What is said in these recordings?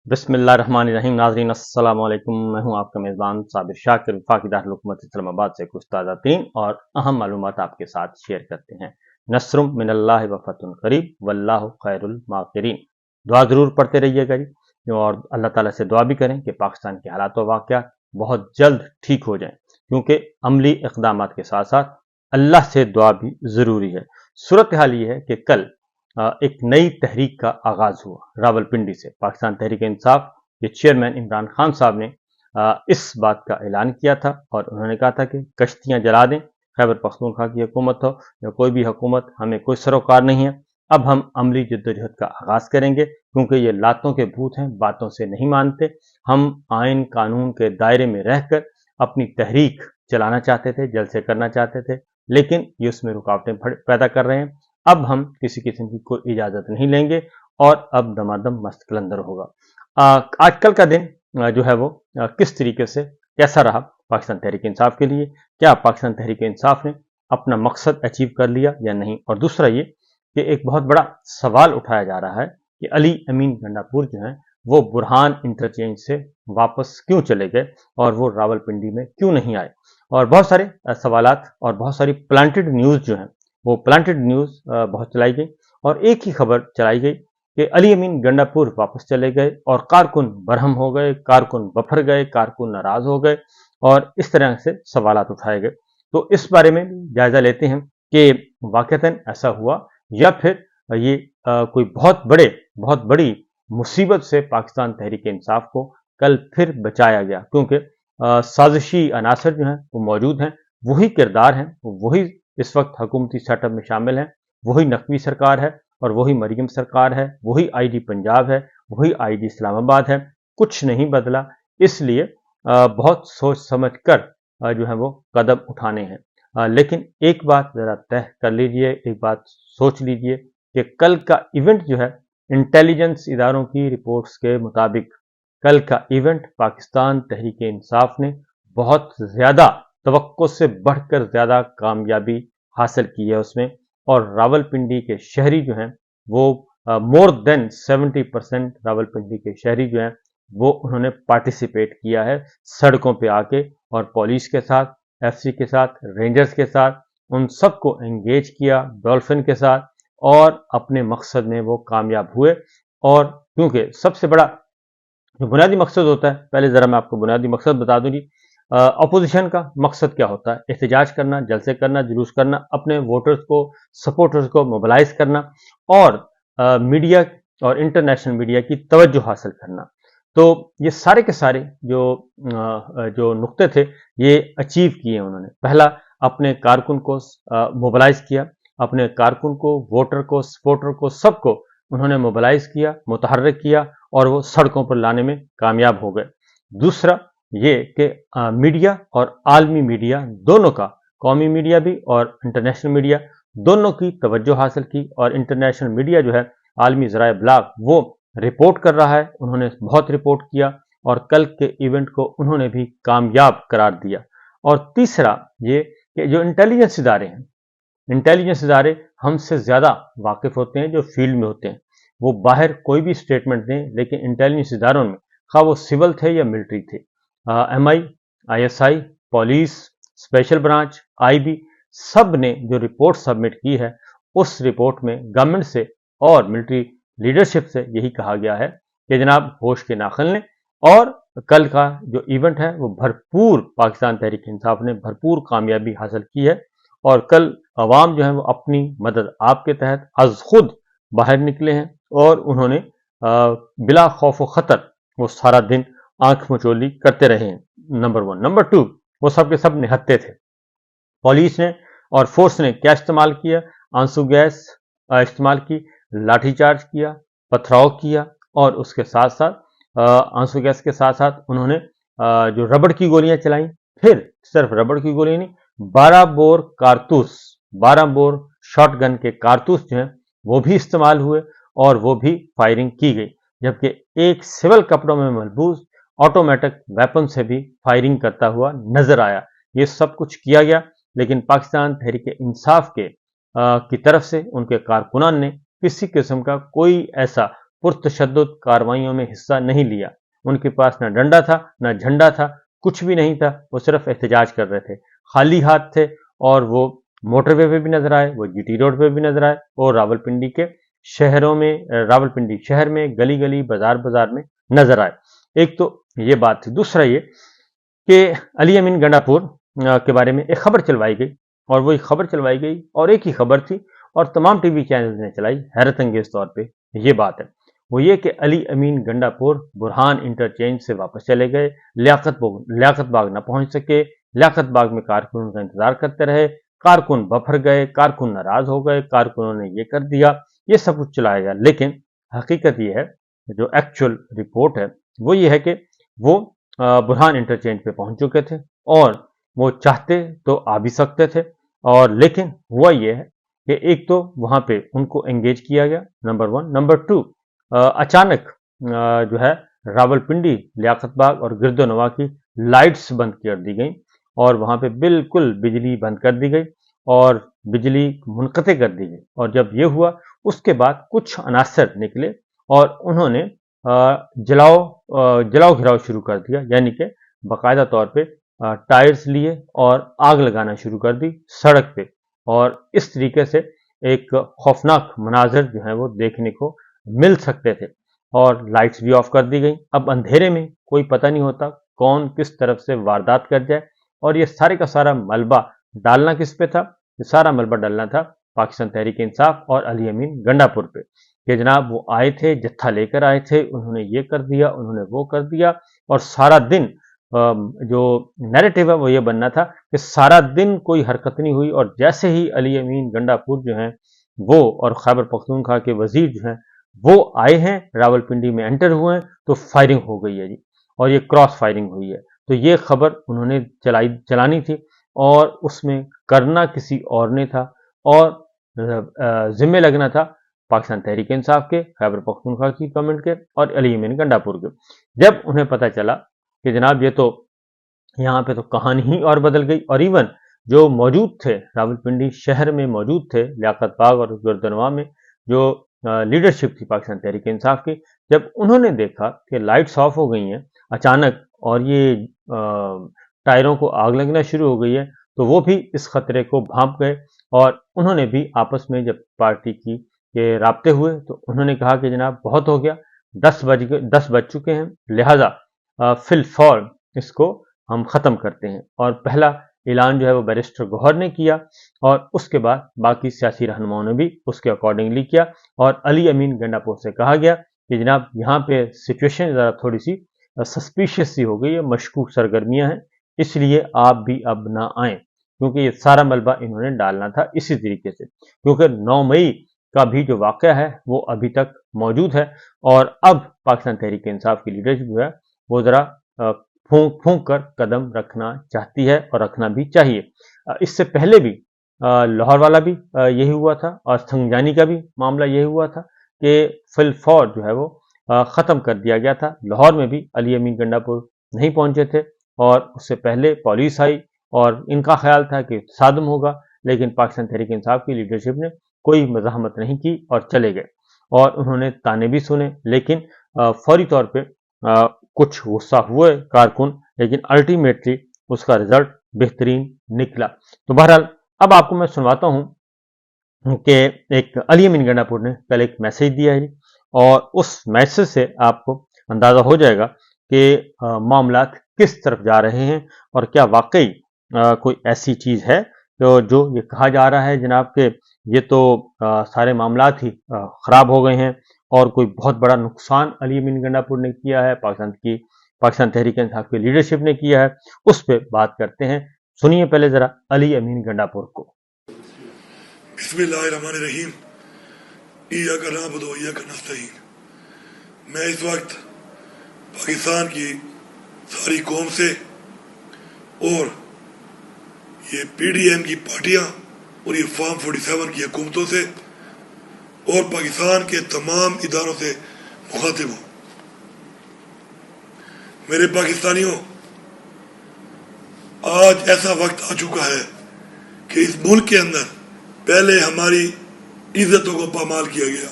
बिस्मिल्लाहिर्रहमानिर्रहीम। नाज़रीन अस्सलाम वालेकुम। मैं हूं आपका मेज़बान साबिर शाकिर। वफाकी दारुल हुकूमत इस्लामाबाद से कुछ ताज़ा तीन और अहम मालूमात आपके साथ शेयर करते हैं। नस्रुम मिनल्लाहि व फतहुन करीब वल्लाहु खैरुल माकिरीन। दुआ ज़रूर पढ़ते रहिएगा जी, और अल्लाह ताला से दुआ भी करें कि पाकिस्तान के हालात व वाक़यात बहुत जल्द ठीक हो जाएं, क्योंकि अमली इक़दामात के साथ साथ अल्लाह से दुआ भी ज़रूरी है। सूरत हाल ये है कि कल एक नई तहरीक का आगाज हुआ रावलपिंडी से। पाकिस्तान तहरीक इंसाफ के चेयरमैन इमरान खान साहब ने इस बात का ऐलान किया था और उन्होंने कहा था कि कश्तियां जला दें, खैबर पख्तूनख्वा की हुकूमत हो या कोई भी हुकूमत, हमें कोई सरोकार नहीं है। अब हम अमली जद्दोजहद का आगाज करेंगे, क्योंकि ये लातों के भूत हैं, बातों से नहीं मानते। हम आइन कानून के दायरे में रहकर अपनी तहरीक चलाना चाहते थे, जलसे करना चाहते थे, लेकिन ये उसमें रुकावटें पैदा कर रहे हैं। अब हम किसी किस्म की कोई इजाजत नहीं लेंगे और अब दमादम मस्त कलंदर होगा। आजकल का दिन जो है वो किस तरीके से कैसा रहा पाकिस्तान तहरीक इंसाफ के लिए? क्या पाकिस्तान तहरीक इंसाफ ने अपना मकसद अचीव कर लिया या नहीं? और दूसरा ये कि एक बहुत बड़ा सवाल उठाया जा रहा है कि अली अमीन गंडापुर जो है वो बुरहान इंटरचेंज से वापस क्यों चले गए और वो रावलपिंडी में क्यों नहीं आए? और बहुत सारे सवालात और बहुत सारी प्लांटेड न्यूज जो है वो प्लांटेड न्यूज बहुत चलाई गई और एक ही खबर चलाई गई कि अली अमीन गंडापुर वापस चले गए और कारकुन बरहम हो गए, कारकुन बफर गए, कारकुन नाराज हो गए और इस तरह से सवालात उठाए गए। तो इस बारे में जायजा लेते हैं कि वाकईतन ऐसा हुआ या फिर ये कोई बहुत बड़ी मुसीबत से पाकिस्तान तहरीक इंसाफ को कल फिर बचाया गया, क्योंकि साजिशी अनासर जो हैं वो मौजूद हैं, वही किरदार हैं, वही इस वक्त हुकूमती सेटअप में शामिल हैं, वही नकवी सरकार है और वही मरियम सरकार है, वही आईजी पंजाब है, वही आईजी इस्लामाबाद है, कुछ नहीं बदला। इसलिए बहुत सोच समझ कर जो है वो कदम उठाने हैं। लेकिन एक बात जरा तय कर लीजिए, एक बात सोच लीजिए कि कल का इवेंट जो है, इंटेलिजेंस इदारों की रिपोर्ट्स के मुताबिक कल का इवेंट पाकिस्तान तहरीक इंसाफ ने बहुत ज्यादा तवक्को से बढ़कर ज्यादा कामयाबी हासिल की है उसमें, और रावलपिंडी के शहरी जो हैं वो मोर देन 70% रावलपिंडी के शहरी जो हैं वो उन्होंने पार्टिसिपेट किया है सड़कों पे आके, और पुलिस के साथ, एफसी के साथ, रेंजर्स के साथ, उन सबको एंगेज किया डॉल्फिन के साथ, और अपने मकसद में वो कामयाब हुए। और क्योंकि सबसे बड़ा जो बुनियादी मकसद होता है, पहले जरा मैं आपको बुनियादी मकसद बता दूं जी। अपोजिशन का मकसद क्या होता है? एहतजाज करना, जलसे करना, जुलूस करना, अपने वोटर्स को, सपोर्टर्स को मोबिलाइज करना और मीडिया और इंटरनेशनल मीडिया की तवज्जो हासिल करना। तो ये सारे के सारे जो नुक्ते थे ये अचीव किए उन्होंने। पहला, अपने कारकुन को मोबिलाइज किया, अपने कारकुन को, वोटर को, सपोर्टर को, सबको उन्होंने मोबिलाइज किया, मुतहर्रिक किया और वो सड़कों पर लाने में कामयाब हो गए। दूसरा ये कि मीडिया और आलमी मीडिया दोनों का, कौमी मीडिया भी और इंटरनेशनल मीडिया दोनों की तवज्जो हासिल की, और इंटरनेशनल मीडिया जो है, आलमी ज़राए ब्लाग, वो रिपोर्ट कर रहा है, उन्होंने बहुत रिपोर्ट किया और कल के इवेंट को उन्होंने भी कामयाब करार दिया। और तीसरा ये कि जो इंटेलिजेंस इदारे हैं, इंटेलिजेंस इदारे हमसे ज़्यादा वाकिफ होते हैं जो फील्ड में होते हैं। वो बाहर कोई भी स्टेटमेंट दें, लेकिन इंटेलिजेंस इदारों में, खा वो सिविल थे या मिलिट्री थे, MI, ISI, police, special branch, IB, सब ने जो रिपोर्ट सबमिट की है, उस रिपोर्ट में गवर्नमेंट से और मिलिट्री लीडरशिप से यही कहा गया है कि जनाब होश के नाखन लें, और कल का जो इवेंट है वो भरपूर, पाकिस्तान तहरीक इंसाफ ने भरपूर कामयाबी हासिल की है। और कल अवाम जो है वो अपनी मदद आपके तहत अज खुद बाहर निकले हैं और उन्होंने बिला खौफ व खतर वो सारा दिन आंख मचोली करते रहे हैं। Number one. नंबर टू, वो सब के सब निहत्ते थे। पुलिस ने और फोर्स ने क्या इस्तेमाल किया? आंसू गैस इस्तेमाल की, लाठीचार्ज किया, पथराव किया, और उसके साथ साथ आंसू गैस के साथ साथ उन्होंने जो रबड़ की गोलियां चलाई। फिर सिर्फ रबड़ की गोली नहीं, 12 बोर कारतूस, 12 बोर शॉटगन के कारतूस जो हैं वो भी इस्तेमाल हुए और वो भी फायरिंग की गई, जबकि एक सिविल कपड़ों में मलबूस ऑटोमेटिक वेपन से भी फायरिंग करता हुआ नजर आया। ये सब कुछ किया गया, लेकिन पाकिस्तान तहरीक इंसाफ के की तरफ से उनके कारकुनान ने किसी किस्म का कोई ऐसा पुरतशद्दुद कार्रवाइयों में हिस्सा नहीं लिया। उनके पास न डंडा था, न झंडा था, कुछ भी नहीं था। वो सिर्फ एहतजाज कर रहे थे, खाली हाथ थे। और वो मोटरवे पे भी नजर आए, वो जीटी रोड पे भी नजर आए, और रावलपिंडी के शहरों में, रावलपिंडी शहर में गली गली, बाजार बाजार में नजर आए। एक तो ये बात थी। दूसरा ये कि अली अमीन गंडापुर के बारे में एक खबर चलवाई गई, और वो एक खबर चलवाई गई और एक ही खबर थी, और तमाम टीवी चैनल ने चलाई हैरत अंगेज तौर पे। ये बात है, वो ये कि अली अमीन गंडापुर बुरहान इंटरचेंज से वापस चले गए, लियाकत बाग न पहुंच सके, लियाकत बाग में कारकुन का इंतजार करते रहे, कारकुन बफर गए, कारकुन नाराज हो गए, कारकुनों ने ये कर दिया, ये सब कुछ चलाया गया। लेकिन हकीकत ये है, जो एक्चुअल रिपोर्ट है वो ये है कि वो बुरहान इंटरचेंज पे पहुंच चुके थे, और वो चाहते तो आ भी सकते थे। और लेकिन हुआ ये है कि एक तो वहां पे उनको एंगेज किया गया, नंबर 1। नंबर 2, अचानक जो है रावलपिंडी, लियाकत बाग और गिरदोनवा की लाइट्स बंद कर दी गई, और वहां पे बिल्कुल बिजली बंद कर दी गई, और बिजली मुनक़ते कर दी गई। और जब ये हुआ, उसके बाद कुछ अनासर निकले और उन्होंने जलाओ घिराव शुरू कर दिया, यानी कि बाकायदा तौर पे टायर्स लिए और आग लगाना शुरू कर दी सड़क पे। और इस तरीके से एक खौफनाक मनाजर जो है वो देखने को मिल सकते थे, और लाइट्स भी ऑफ कर दी गई। अब अंधेरे में कोई पता नहीं होता कौन किस तरफ से वारदात कर जाए, और ये सारे का सारा मलबा डालना किस पे था? ये सारा मलबा डालना था पाकिस्तान तहरीक इंसाफ और अली अमीन गंडापुर पे, कि जनाब वो आए थे, जत्था लेकर आए थे, उन्होंने ये कर दिया, उन्होंने वो कर दिया। और सारा दिन जो नैरेटिव है वो ये बनना था कि सारा दिन कोई हरकत नहीं हुई, और जैसे ही अली अमीन गंडापुर जो हैं वो और खैबर पख्तूनख्वा के वजीर जो हैं वो आए हैं, रावलपिंडी में एंटर हुए हैं, तो फायरिंग हो गई है जी, और ये क्रॉस फायरिंग हुई है। तो ये खबर उन्होंने चलानी थी, और उसमें करना किसी और ने था, और जिम्मे लगना था पाकिस्तान तहरीक इंसाफ के, खैबर पख्तूनख्वा की गवर्नमेंट के, और अली अमीन गंडापुर के। जब उन्हें पता चला कि जनाब ये तो यहाँ पे तो कहानी ही और बदल गई, और इवन जो मौजूद थे रावलपिंडी शहर में मौजूद थे, लियाकत बाग और गिरदोनवा में जो लीडरशिप थी पाकिस्तान तहरीक इंसाफ की, जब उन्होंने देखा कि लाइट्स ऑफ हो गई हैं अचानक, और ये टायरों को आग लगना शुरू हो गई है, तो वो भी इस खतरे को भांप गए। और उन्होंने भी आपस में जब पार्टी की के राब्ते हुए, तो उन्होंने कहा कि जनाब बहुत हो गया, 10 बज चुके हैं, लिहाजा फिलफौर इसको हम ख़त्म करते हैं। और पहला ऐलान जो है वो बैरिस्टर गौहर ने किया, और उसके बाद बाकी सियासी रहनुमाओं ने भी उसके अकॉर्डिंगली किया। और अली अमीन गंडापुर से कहा गया कि जनाब यहाँ पे सिचुएशन ज़रा थोड़ी सी सस्पिशियस सी हो गई है, मशकूक सरगर्मियाँ हैं, इसलिए आप भी अब ना आएँ, क्योंकि ये सारा मलबा इन्होंने डालना था इसी तरीके से। क्योंकि 9 मई का भी जो वाक़या है वो अभी तक मौजूद है, और अब पाकिस्तान तहरीक इंसाफ की लीडरशिप जो है वो ज़रा फूंक फूंक कर कदम रखना चाहती है, और रखना भी चाहिए। इससे पहले भी लाहौर वाला भी यही हुआ था, और संगजानी का भी मामला यही हुआ था कि फिलफौर जो है वो ख़त्म कर दिया गया था। लाहौर में भी अली अमीन गंडापुर नहीं पहुंचे थे, और उससे पहले पुलिस आई, और इनका ख्याल था कि सादम होगा, लेकिन पाकिस्तान तहरीक इंसाफ की लीडरशिप ने कोई मज़ाहमत नहीं की और चले गए, और उन्होंने ताने भी सुने। लेकिन फौरी तौर पे कुछ गुस्सा हुए कारकुन, लेकिन अल्टीमेटली उसका रिजल्ट बेहतरीन निकला। तो बहरहाल अब आपको मैं सुनवाता हूं कि एक अली अमीन गंडापुर ने कल एक मैसेज दिया है, और उस मैसेज से आपको अंदाजा हो जाएगा कि मामलात किस तरफ जा रहे हैं, और क्या वाकई कोई ऐसी चीज है तो जो ये कहा जा रहा है जनाब के ये तो सारे मामलात ही खराब हो गए हैं, और कोई बहुत बड़ा नुकसान अली अमीन गंडापुर ने किया है, पाकिस्तान तहरीक इंसाफ की लीडरशिप ने किया है। उस पर बात करते हैं। सुनिए पहले जरा अली अमीन गंडापुर को। बिस्मिल्लाहिर्रहमानिर्रहीम, इय्याका नअबुदु व इय्याका नस्तईन। मैं इस वक्त पाकिस्तान की सारी कौम से और ये PDM की पार्टियां और ये फॉर्म 47 की हुकूमतों से और पाकिस्तान के तमाम इदारों से मुखातिब हूँ। मेरे पाकिस्तानियों, आज ऐसा वक्त आ चुका है कि इस मुल्क के अंदर पहले हमारी इज्जतों को पामाल किया गया,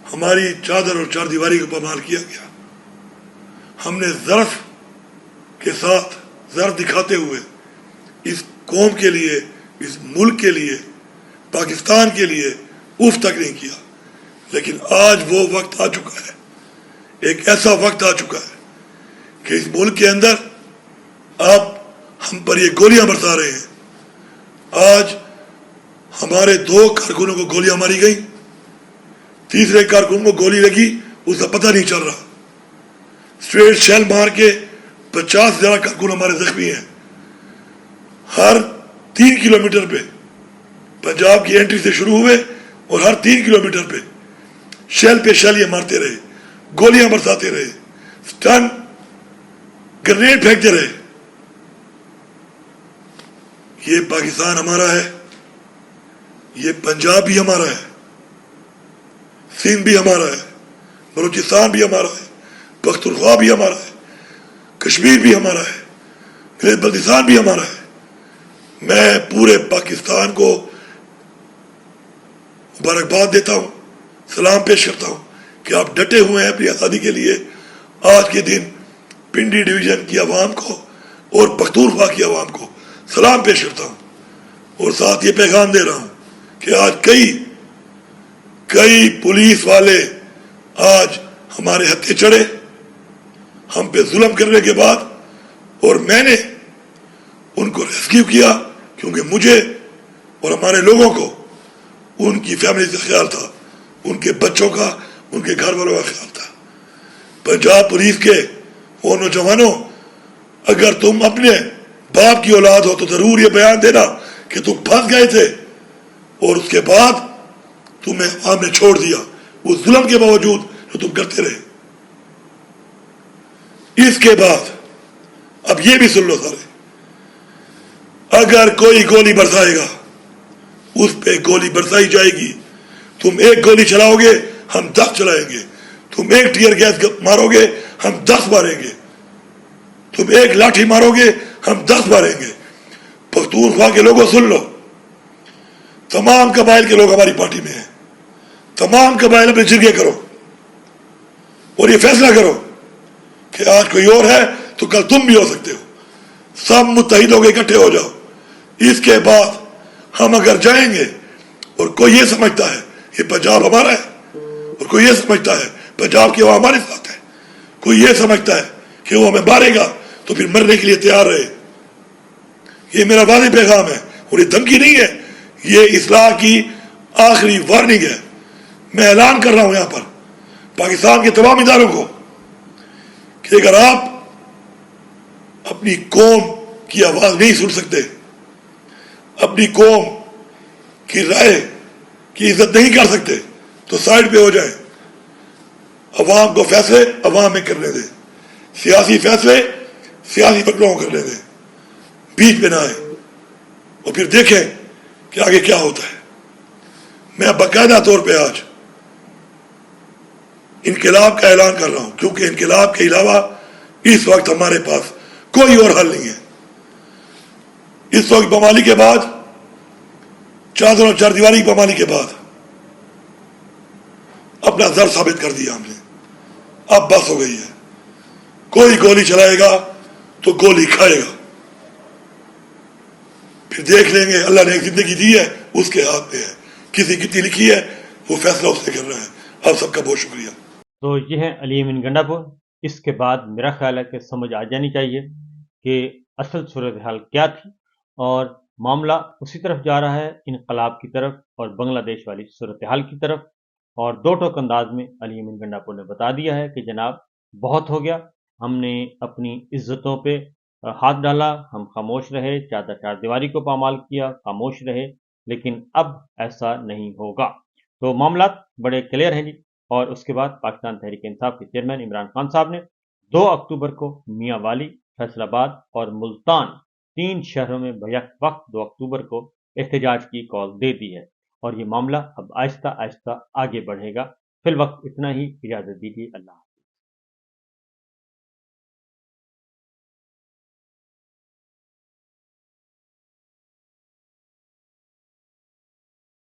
ہماری چادر اور چار دیواری کو پامال کیا گیا. ہم نے ظرف کے ساتھ ظرف دکھاتے ہوئے اس قوم کے لیے، اس ملک کے لیے، پاکستان کے لیے اف تک نہیں کیا. لیکن آج وہ وقت آ چکا ہے، ایک ایسا وقت آ چکا ہے کہ اس ملک کے اندر اب ہم پر یہ گولیاں برسا رہے ہیں. آج ہمارے 2 کارکنوں کو گولیاں ماری گئی، تیسرے کارکن کو گولی لگی، اس کا پتہ نہیں چل رہا. اسٹریٹ شیل مار کے 50 سے زیادہ کارکن ہمارے زخمی ہیں. ہر 3 کلومیٹر پہ پنجاب کی انٹری سے شروع ہوئے اور ہر 3 کلومیٹر پہ شیل یہ مارتے رہے، گولیاں برساتے رہے، سٹن گرنیڈ پھینکتے رہے. یہ پاکستان ہمارا ہے، یہ پنجاب بھی ہمارا ہے، سندھ بھی ہمارا ہے، بلوچستان بھی ہمارا ہے، پختونخوا بھی ہمارا ہے، کشمیر بھی ہمارا ہے، گلیت بلتستان بھی ہمارا ہے. میں پورے پاکستان کو مبارکباد دیتا ہوں، سلام پیش کرتا ہوں کہ آپ ڈٹے ہوئے ہیں اپنی آزادی کے لیے. آج کے دن پنڈی ڈویژن کی عوام کو اور پختونخوا کی عوام کو سلام پیش کرتا ہوں، اور ساتھ یہ پیغام دے رہا ہوں کہ آج کئی پولیس والے آج ہمارے ہتھے چڑھے ہم پہ ظلم کرنے کے بعد، اور میں نے ان کو ریسکیو کیا کیونکہ مجھے اور ہمارے لوگوں کو ان کی فیملی کا خیال تھا، ان کے بچوں کا، ان کے گھر والوں کا خیال تھا. پنجاب پولیس کے وہ نوجوانوں، اگر تم اپنے باپ کی اولاد ہو تو ضرور یہ بیان دینا کہ تم پھنس گئے تھے اور اس کے بعد تمہیں عوام نے چھوڑ دیا اس ظلم کے باوجود جو تم کرتے رہے. اس کے بعد اب یہ بھی سن لو سارے، اگر کوئی گولی برسائے گا اس پہ گولی برسائی جائے گی. تم ایک گولی چلاؤ گے ہم 10 چلائیں گے، تم ایک ٹیئر گیس مارو گے ہم 10 ماریں گے، تم ایک لاٹھی مارو گے ہم 10 ماریں گے. پختونخوا کے لوگوں سن لو، تمام قبائل کے لوگ ہماری پارٹی میں ہیں. تمام قبائل اپنے جرگے کرو اور یہ فیصلہ کرو کہ آج کوئی اور ہے تو کل تم بھی ہو سکتے ہو. سب متحد ہو کے اکٹھے ہو جاؤ. اس کے بعد ہم اگر جائیں گے اور کوئی یہ سمجھتا ہے یہ پنجاب ہمارا ہے، اور کوئی یہ سمجھتا ہے پنجاب کی وہ ہمارے ساتھ ہے، کوئی یہ سمجھتا ہے کہ وہ ہمیں مارے گا تو پھر مرنے کے لیے تیار رہے. یہ میرا واضح پیغام ہے اور یہ دھمکی نہیں ہے، یہ اصلاح کی آخری وارننگ ہے. میں اعلان کر رہا ہوں یہاں پر پاکستان کے تمام اداروں کو کہ اگر آپ اپنی قوم کی آواز نہیں سن سکتے، اپنی قوم کی رائے کی عزت نہیں کر سکتے تو سائڈ پہ ہو جائیں. عوام کو فیصلے عوام میں کرنے دیں، سیاسی فیصلے سیاسی پکڑوں کو کرنے دیں، بیچ میں نہ آئے اور پھر دیکھیں کہ آگے کیا ہوتا ہے. میں باقاعدہ طور پہ آج انقلاب کا اعلان کر رہا ہوں کیونکہ انقلاب کے علاوہ اس وقت ہمارے پاس کوئی اور حل نہیں ہے. اس وقت پامالی کے بعد، چادر اور چار دیواری کی پامالی کے بعد اپنا زر ثابت کر دیا ہم نے. اب بس ہو گئی ہے. کوئی گولی چلائے گا تو گولی کھائے گا. پھر دیکھ لیں گے، اللہ نے ایک زندگی دی ہے اس کے ہاتھ میں ہے، کسی کتنی لکھی ہے وہ فیصلہ اس نے کر رہا ہے. آپ سب کا بہت شکریہ. تو یہ ہے علی امین گنڈا پور. اس کے بعد میرا خیال ہے کہ سمجھ آ جانی چاہیے کہ اصل صورتحال کیا تھی، اور معاملہ اسی طرف جا رہا ہے، انقلاب کی طرف اور بنگلہ دیش والی صورتحال کی طرف. اور 2 ٹوک انداز میں علی امین گنڈا پور نے بتا دیا ہے کہ جناب بہت ہو گیا، ہم نے اپنی عزتوں پہ ہاتھ ڈالا، ہم خاموش رہے، چادر چار دیواری کو پامال کیا، خاموش رہے، لیکن اب ایسا نہیں ہوگا. تو معاملات بڑے کلیئر ہیں جی. اور اس کے بعد پاکستان تحریک انصاف کے چیئرمین عمران خان صاحب نے 2 اکتوبر کو میاں والی، فیصل آباد اور ملتان 3 شہروں میں بیک وقت 2 اکتوبر کو احتجاج کی کال دے دی ہے، اور یہ معاملہ اب آہستہ آہستہ آگے بڑھے گا. فی الوقت اتنا ہی. اجازت دیجیے. اللہ حافظ.